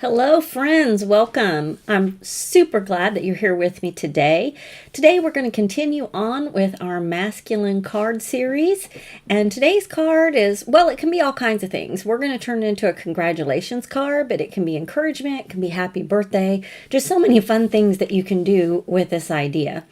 Hello friends, welcome. I'm super glad that you're here with me today. Today we're going to continue on with our masculine card series, and today's card is, well, it can be all kinds of things. We're going to turn it into a congratulations card, but it can be encouragement, it can be happy birthday, just so many fun things that you can do with this idea.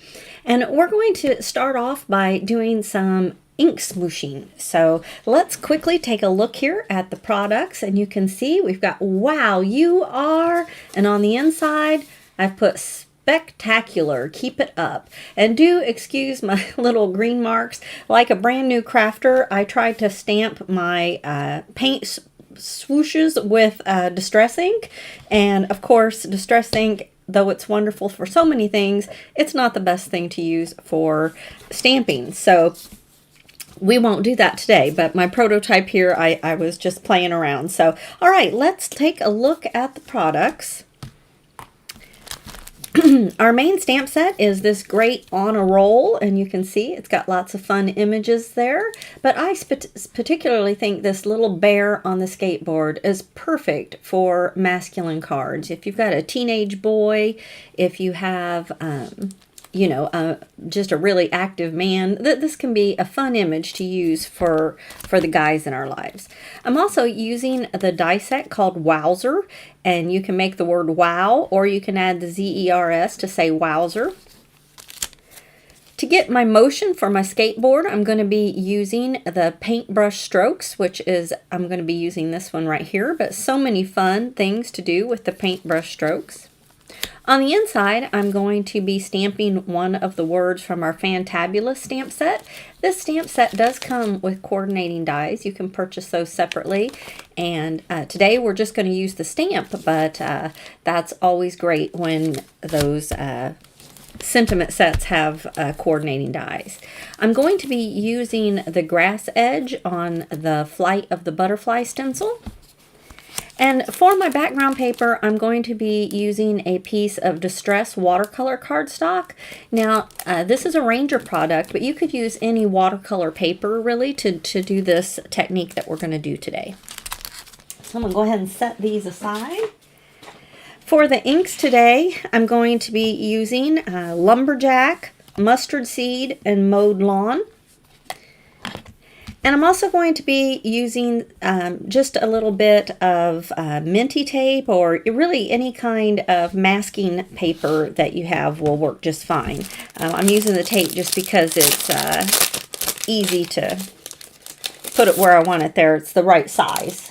And we're going to start off by doing some ink smooshing. So let's quickly take a look here at the products, and you can see we've got wow, you are, and on the inside I've put spectacular, keep it up. And do excuse my little green marks. Like a brand new crafter, I tried to stamp my paint swooshes with distress ink, and of course distress ink, though it's wonderful for so many things, it's not the best thing to use for stamping. So we won't do that today, but my prototype here, I was just playing around. So, all right, let's take a look at the products. Our main stamp set is this great on a roll, and you can see it's got lots of fun images there. But I particularly think this little bear on the skateboard is perfect for masculine cards. If you've got a teenage boy, if you have just a really active man, this can be a fun image to use for the guys in our lives. I'm also using the die set called Wowzer, and you can make the word wow, or you can add the Z-E-R-S to say wowzer. To get my motion for my skateboard, I'm going to be using the paintbrush strokes, which is, I'm going to be using this one right here, but so many fun things to do with the paintbrush strokes. On the inside, I'm going to be stamping one of the words from our Fantabulous stamp set. This stamp set does come with coordinating dies. You can purchase those separately. And today we're just going to use the stamp, but that's always great when those sentiment sets have coordinating dies. I'm going to be using the grass edge on the Flight of the Butterfly stencil. And for my background paper, I'm going to be using a piece of Distress watercolor cardstock. Now, this is a Ranger product, but you could use any watercolor paper, really, to do this technique that we're going to do today. So I'm going to go ahead and set these aside. For the inks today, I'm going to be using Lumberjack, Mustard Seed, and Mowed Lawn. And I'm also going to be using just a little bit of minty tape, or really any kind of masking paper that you have will work just fine. I'm using the tape just because it's easy to put it where I want it there. It's the right size.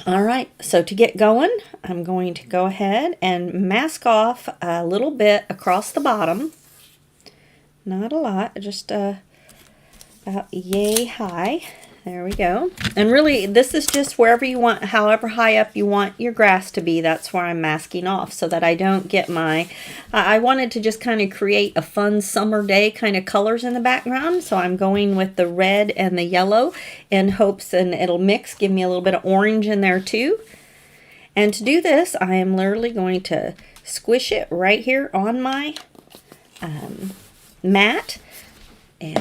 All right, so to get going, I'm going to go ahead and mask off a little bit across the bottom. Not a lot, just about yay high. There we go. And really, this is just wherever you want, however high up you want your grass to be. That's where I'm masking off so that I don't get my, I wanted to just kind of create a fun summer day kind of colors in the background. So I'm going with the red and the yellow in hopes and it'll mix, give me a little bit of orange in there too. And to do this, I am literally going to squish it right here on my mat. And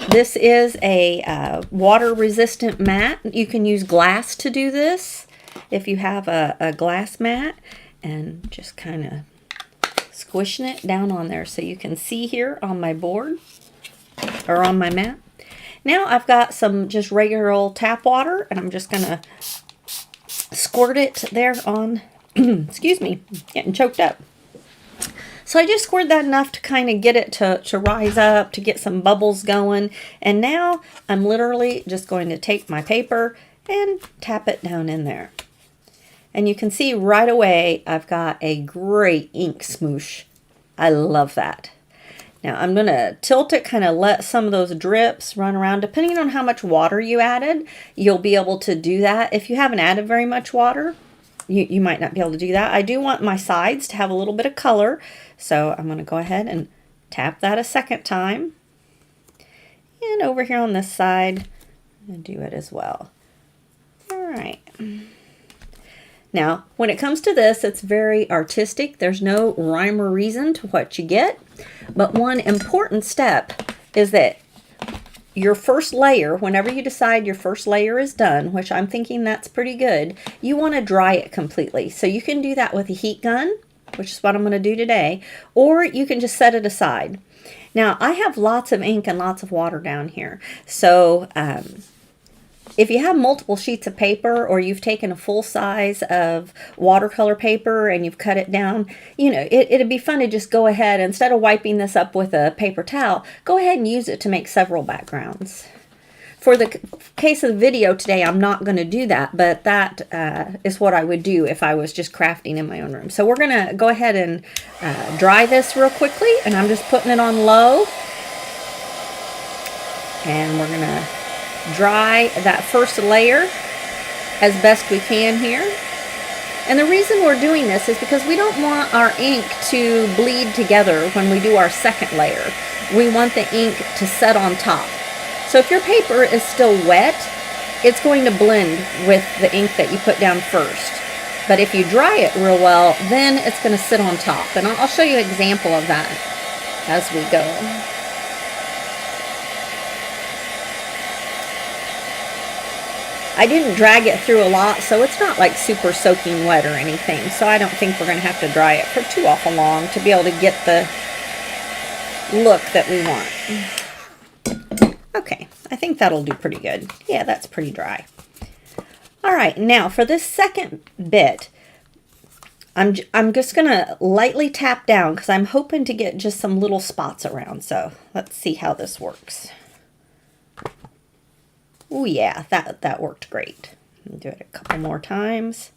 this is a water resistant mat. You can use glass to do this if you have a glass mat, and just kind of squishing it down on there so you can see here on my board or on my mat. Now I've got some just regular old tap water, and I'm just going to squirt it there on excuse me, getting choked up. So I just squirted that enough to kind of get it to rise up, to get some bubbles going. And now I'm literally just going to take my paper and tap it down in there. And you can see right away I've got a great ink smoosh. I love that. Now I'm going to tilt it, kind of let some of those drips run around. Depending on how much water you added, you'll be able to do that. If you haven't added very much water, you might not be able to do that. I do want my sides to have a little bit of color, so I'm going to go ahead and tap that a second time. And over here on this side, I'm going to do it as well. All right. Now, when it comes to this, it's very artistic. There's no rhyme or reason to what you get. But one important step is that your first layer, whenever you decide your first layer is done, which I'm thinking that's pretty good, you want to dry it completely. So you can do that with a heat gun, which is what I'm going to do today, or you can just set it aside. Now, I have lots of ink and lots of water down here. So if you have multiple sheets of paper, or you've taken a full size of watercolor paper and you've cut it down, you know, it'd be fun to just go ahead, instead of wiping this up with a paper towel, go ahead and use it to make several backgrounds. For the case of the video today, I'm not going to do that, but that is what I would do if I was just crafting in my own room. So we're going to go ahead and dry this real quickly, and I'm just putting it on low. And we're going to dry that first layer as best we can here. And the reason we're doing this is because we don't want our ink to bleed together when we do our second layer. We want the ink to set on top. So if your paper is still wet, it's going to blend with the ink that you put down first. But if you dry it real well, then it's going to sit on top. And I'll show you an example of that as we go. I didn't drag it through a lot, so it's not like super soaking wet or anything. So I don't think we're going to have to dry it for too awful long to be able to get the look that we want. Okay, I think that'll do pretty good. Yeah, that's pretty dry. All right, now for this second bit, I'm just going to lightly tap down because I'm hoping to get just some little spots around. So let's see how this works. Oh yeah, that worked great. Do it a couple more times.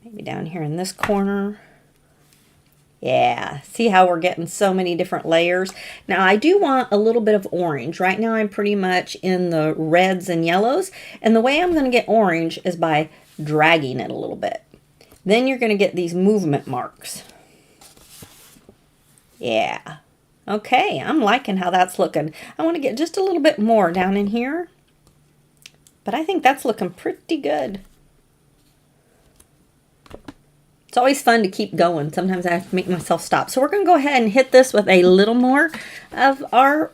Maybe down here in this corner. Yeah, see how we're getting so many different layers? Now I do want a little bit of orange. Right now I'm pretty much in the reds and yellows. And the way I'm going to get orange is by dragging it a little bit. Then you're going to get these movement marks. Yeah. Okay, I'm liking how that's looking. I want to get just a little bit more down in here. But I think that's looking pretty good. It's always fun to keep going. Sometimes I have to make myself stop. So we're going to go ahead and hit this with a little more of our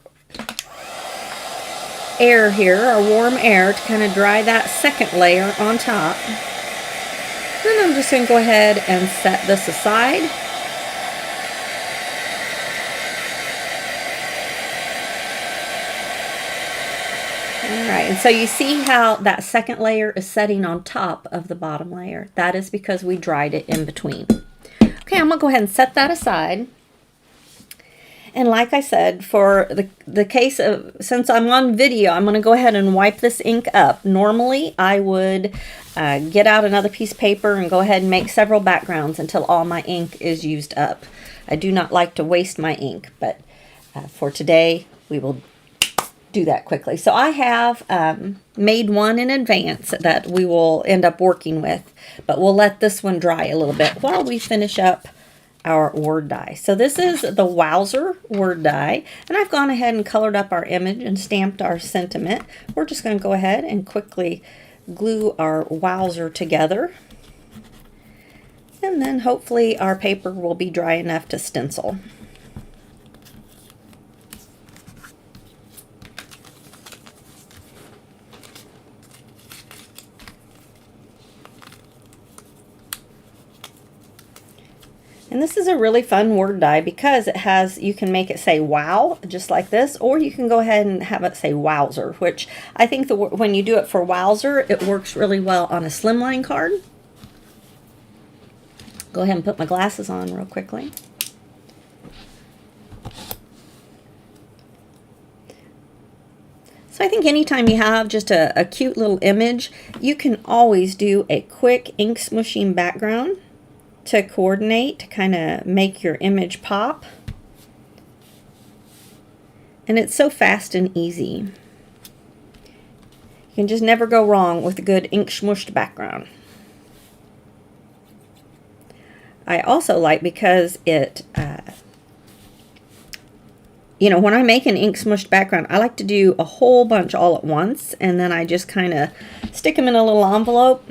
air here, our warm air, to kind of dry that second layer on top. Then I'm just going to go ahead and set this aside. Alright, and so you see how that second layer is setting on top of the bottom layer. That is because we dried it in between. Okay, I'm going to go ahead and set that aside. And like I said, for the case of, since I'm on video, I'm going to go ahead and wipe this ink up. Normally, I would get out another piece of paper and go ahead and make several backgrounds until all my ink is used up. I do not like to waste my ink, but for today, we will do that quickly. So I have made one in advance that we will end up working with, but we'll let this one dry a little bit while we finish up our word die. So this is the Wowzer word die, and I've gone ahead and colored up our image and stamped our sentiment. We're just going to go ahead and quickly glue our Wowzer together, and then hopefully our paper will be dry enough to stencil. And this is a really fun word die because it has, you can make it say wow, just like this, or you can go ahead and have it say Wowzer, which I think when you do it for Wowzer, it works really well on a slimline card. Go ahead and put my glasses on real quickly. So I think anytime you have just a cute little image, you can always do a quick ink smooshing background to coordinate, to kind of make your image pop. And it's so fast and easy. You can just never go wrong with a good ink smooshed background. I also like because it, you know, when I make an ink smooshed background, I like to do a whole bunch all at once, and then I just kind of stick them in a little envelope.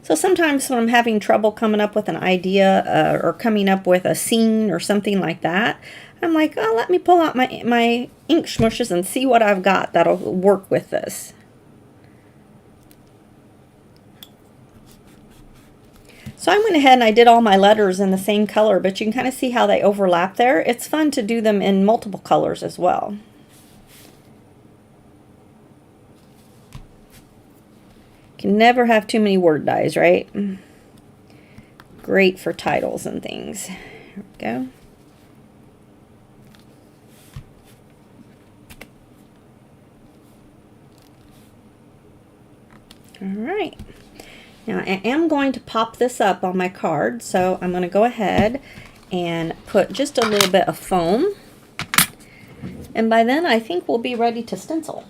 So sometimes when I'm having trouble coming up with an idea or coming up with a scene or something like that, I'm like, oh, let me pull out my ink smushes and see what I've got that'll work with this. So I went ahead and I did all my letters in the same color, but you can kind of see how they overlap there. It's fun to do them in multiple colors as well. Can never have too many word dyes, right? Great for titles and things. Here we go. All right. Now I am going to pop this up on my card, so I'm going to go ahead and put just a little bit of foam. And by then I think we'll be ready to stencil.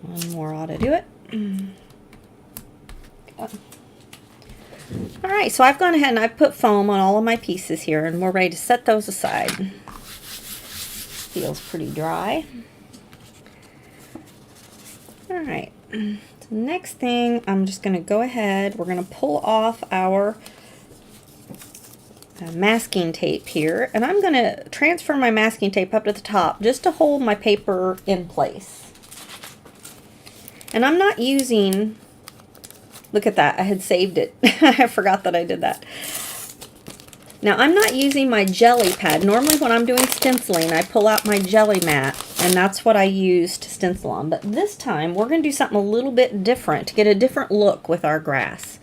One more ought to do it. All right, so I've gone ahead and I've put foam on all of my pieces here, and we're ready to set those aside. Feels pretty dry. All right, so next thing, I'm just going to go ahead, we're going to pull off our masking tape here, and I'm going to transfer my masking tape up to the top just to hold my paper in place. And I'm not using, look at that, I had saved it. I forgot that I did that. Now I'm not using my jelly pad. Normally when I'm doing stenciling, I pull out my jelly mat, and that's what I use to stencil on. But this time we're going to do something a little bit different to get a different look with our grass.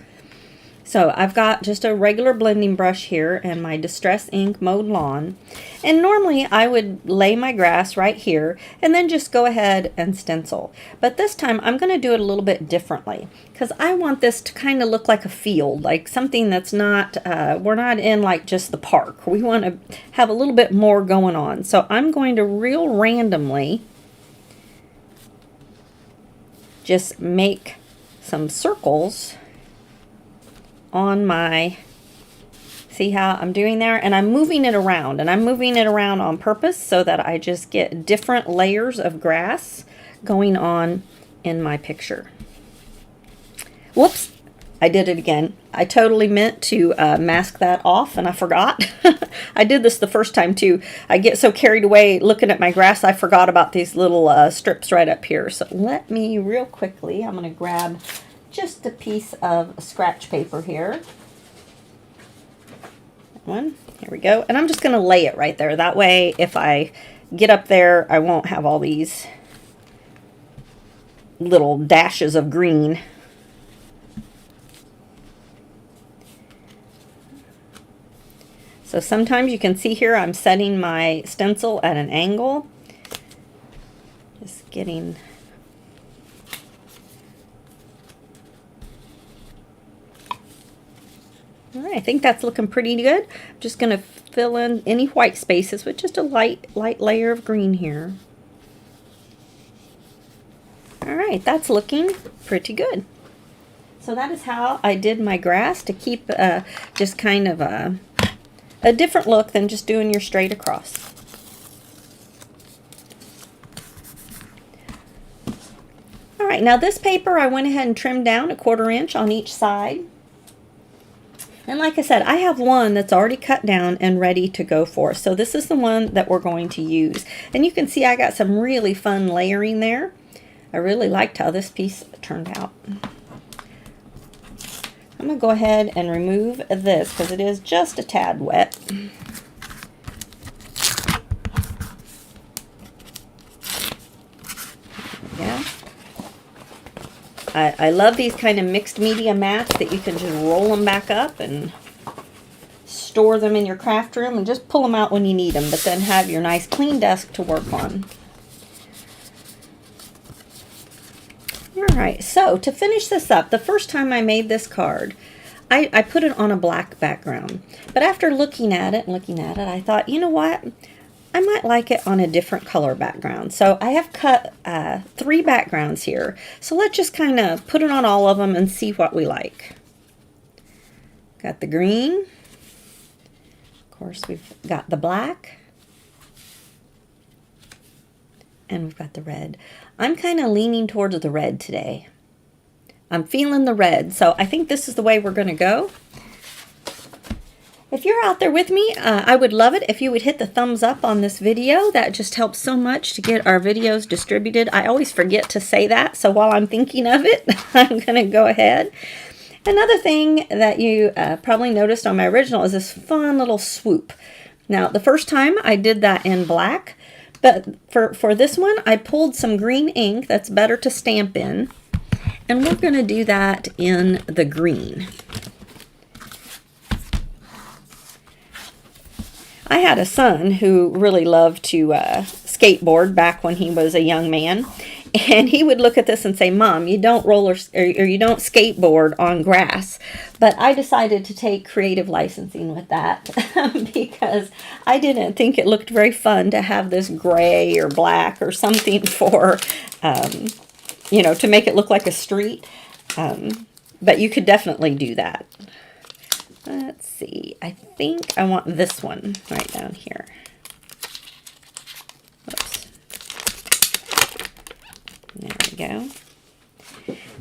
So I've got just a regular blending brush here and my Distress Ink Mowed Lawn. And normally I would lay my grass right here and then just go ahead and stencil. But this time I'm going to do it a little bit differently because I want this to kind of look like a field, like something that's not, we're not in like just the park. We want to have a little bit more going on. So I'm going to real randomly just make some circles on my, see how I'm doing there, and I'm moving it around, and I'm moving it around on purpose so that I just get different layers of grass going on in my picture. Whoops, I did it again. I totally meant to mask that off, and I forgot. I did this the first time too. I get so carried away looking at my grass, I forgot about these little strips right up here. So let me real quickly, I'm going to grab just a piece of scratch paper here. One, here we go. And I'm just going to lay it right there. That way, if I get up there, I won't have all these little dashes of green. So sometimes you can see here I'm setting my stencil at an angle. Just getting... All right, I think that's looking pretty good. I'm just going to fill in any white spaces with just a light layer of green here. All right, that's looking pretty good. So that is how I did my grass to keep just kind of a different look than just doing your straight across. All right, now this paper I went ahead and trimmed down 1/4 inch on each side. And like I said, I have one that's already cut down and ready to go for. So this is the one that we're going to use. And you can see I got some really fun layering there. I really liked how this piece turned out. I'm going to go ahead and remove this because it is just a tad wet. Yeah. I love these kind of mixed media mats that you can just roll them back up and store them in your craft room and just pull them out when you need them, but then have your nice clean desk to work on. Alright, so to finish this up, the first time I made this card, I put it on a black background. But after looking at it, I thought, you know what? I might like it on a different color background. So I have cut 3 backgrounds here. So let's just kind of put it on all of them and see what we like. Got the green. Of course, we've got the black. And we've got the red. I'm kind of leaning towards the red today. I'm feeling the red, so I think this is the way we're going to go. If you're out there with me, I would love it if you would hit the thumbs up on this video. That just helps so much to get our videos distributed. I always forget to say that, so while I'm thinking of it, I'm going to go ahead. Another thing that you probably noticed on my original is this fun little swoop. Now, the first time I did that in black, but for this one, I pulled some green ink that's better to stamp in, and we're going to do that in the green. I had a son who really loved to skateboard back when he was a young man, and he would look at this and say, "Mom, you don't or you don't skateboard on grass." But I decided to take creative licensing with that because I didn't think it looked very fun to have this gray or black or something for, you know, to make it look like a street. But you could definitely do that. Let's see. I think I want this one right down here. Whoops. There we go.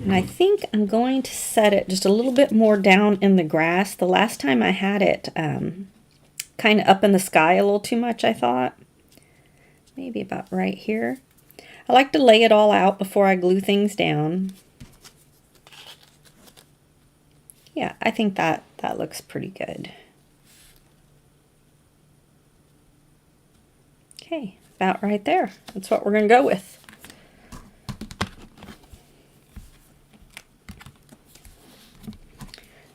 And I think I'm going to set it just a little bit more down in the grass. The last time I had it kind of up in the sky a little too much, I thought. Maybe about right here. I like to lay it all out before I glue things down. Yeah, I think that looks pretty good. Okay, about right there. That's what we're going to go with.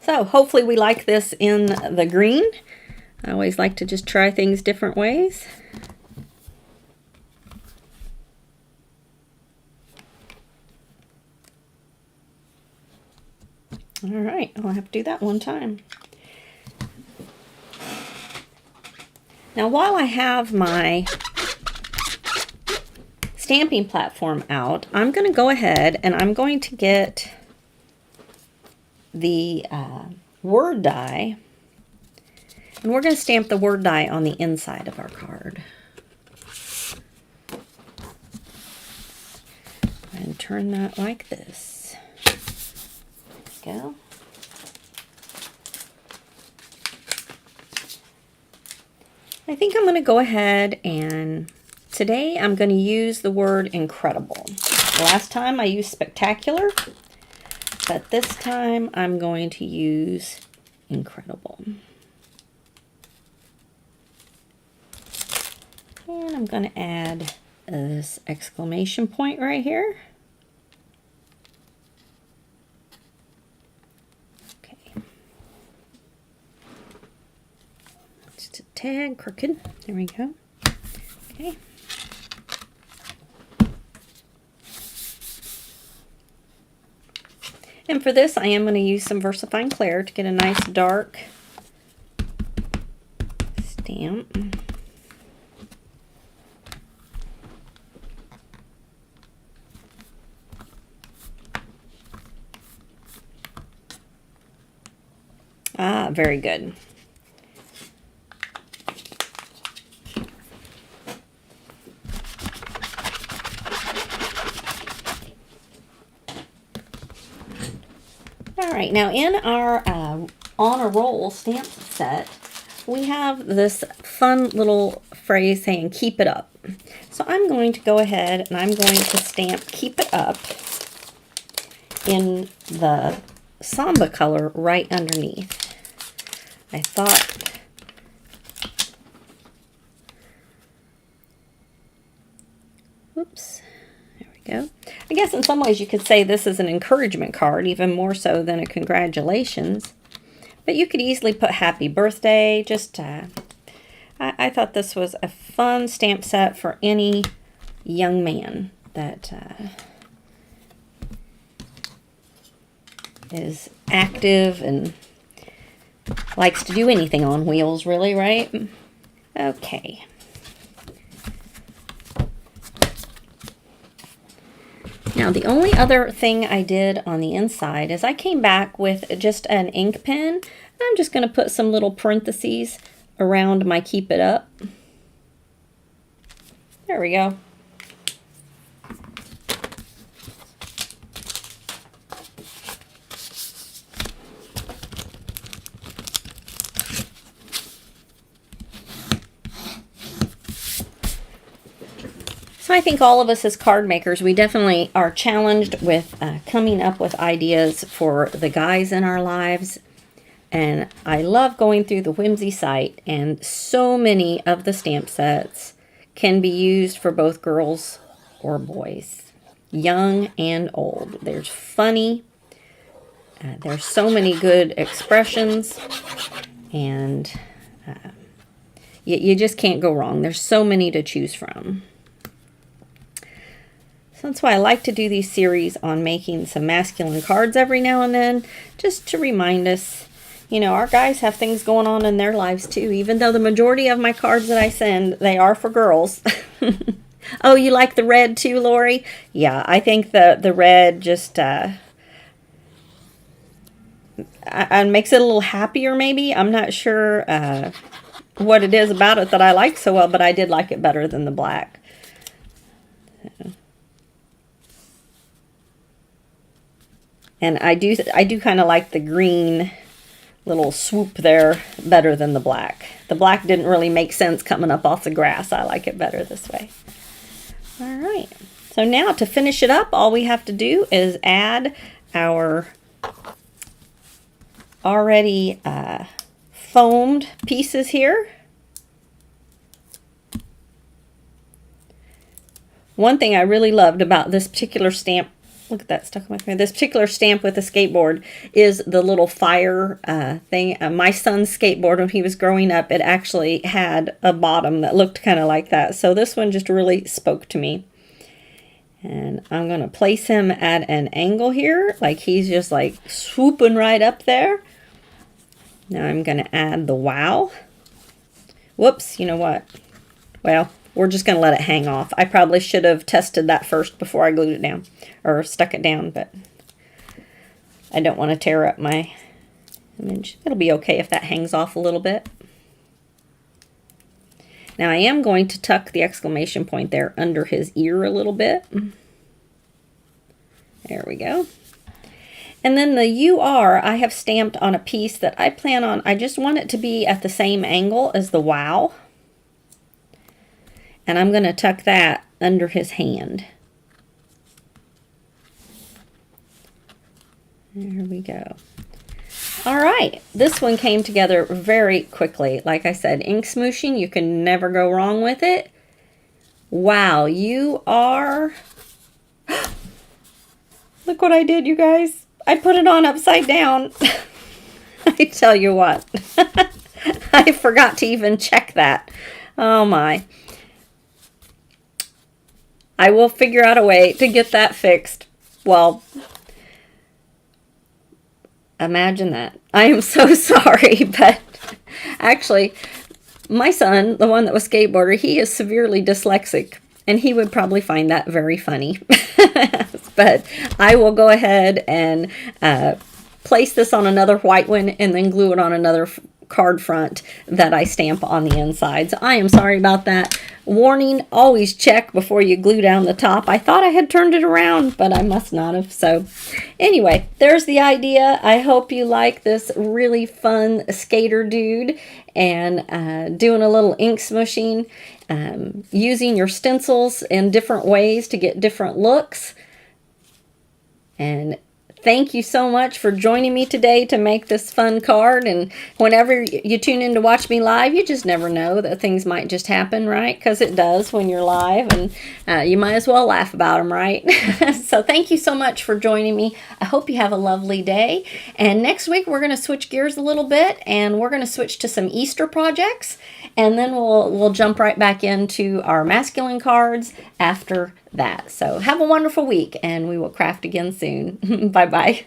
So hopefully we like this in the green. I always like to just try things different ways. All right, I'll have to do that one time. Now, while I have my stamping platform out, I'm going to go ahead and I'm going to get the word die, and we're going to stamp the word die on the inside of our card. And turn that like this. Go. I think I'm going to go ahead and today I'm going to use the word incredible. Last time I used spectacular, but this time I'm going to use incredible. And I'm going to add this exclamation point right here. Tag crooked. There we go. Okay. And for this, I am going to use some VersaFine Clair to get a nice dark stamp. Ah, very good. All right, now in our On a Roll stamp set, we have this fun little phrase saying keep it up. So I'm going to go ahead and I'm going to stamp keep it up in the Samba color right underneath. I thought whoops. Go. I guess in some ways you could say this is an encouragement card, even more so than a congratulations. But you could easily put happy birthday. Just, I thought this was a fun stamp set for any young man that is active and likes to do anything on wheels, really, right? Okay. Now, the only other thing I did on the inside is I came back with just an ink pen. I'm just going to put some little parentheses around my keep it up. There we go. So I think all of us as card makers, we definitely are challenged with coming up with ideas for the guys in our lives. And I love going through the Whimsy site, and so many of the stamp sets can be used for both girls or boys, young and old. There's funny, there's so many good expressions, and you just can't go wrong. There's so many to choose from. So that's why I like to do these series on making some masculine cards every now and then, just to remind us, you know, our guys have things going on in their lives too, even though the majority of my cards that I send, they are for girls. Oh, you like the red too, Lori? Yeah, I think the red just makes it a little happier maybe. I'm not sure what it is about it that I like so well, but I did like it better than the black. And I do kind of like the green little swoop there better than the black. The black didn't really make sense coming up off the grass. I like it better this way. All right. So now to finish it up, all we have to do is add our already foamed pieces here. One thing I really loved about this particular stamp, look at that stuck on my finger. This particular stamp with the skateboard is the little fire thing. My son's skateboard, when he was growing up, it actually had a bottom that looked kind of like that. So this one just really spoke to me. And I'm going to place him at an angle here, like he's just like swooping right up there. Now I'm going to add the wow. Whoops, you know what? Well, we're just going to let it hang off. I probably should have tested that first before I glued it down or stuck it down, but I don't want to tear up my image. It'll be okay if that hangs off a little bit. Now I am going to tuck the exclamation point there under his ear a little bit. There we go. And then the UR I have stamped on a piece that I plan on, I just want it to be at the same angle as the wow. And I'm going to tuck that under his hand. There we go. All right, this one came together very quickly. Like I said, ink smooshing, you can never go wrong with it. Wow, you are... Look what I did, you guys. I put it on upside down. I tell you what. I forgot to even check that. Oh my. I will figure out a way to get that fixed. Well, imagine that. I am so sorry, but actually, my son, the one that was skateboarder, he is severely dyslexic, and he would probably find that very funny. But I will go ahead and place this on another white one and then glue it on another card front that I stamp on the inside. So I am sorry about that. Warning, always check before you glue down the top. I thought I had turned it around, but I must not have. So anyway, there's the idea. I hope you like this really fun skater dude and doing a little ink smushing, using your stencils in different ways to get different looks. And thank you so much for joining me today to make this fun card. And whenever you tune in to watch me live, you just never know that things might just happen, right? Because it does when you're live, and you might as well laugh about them, right? So thank you so much for joining me. I hope you have a lovely day. And next week, we're going to switch gears a little bit, and we're going to switch to some Easter projects. And then we'll jump right back into our masculine cards after that. So have a wonderful week, and we will craft again soon. Bye-bye.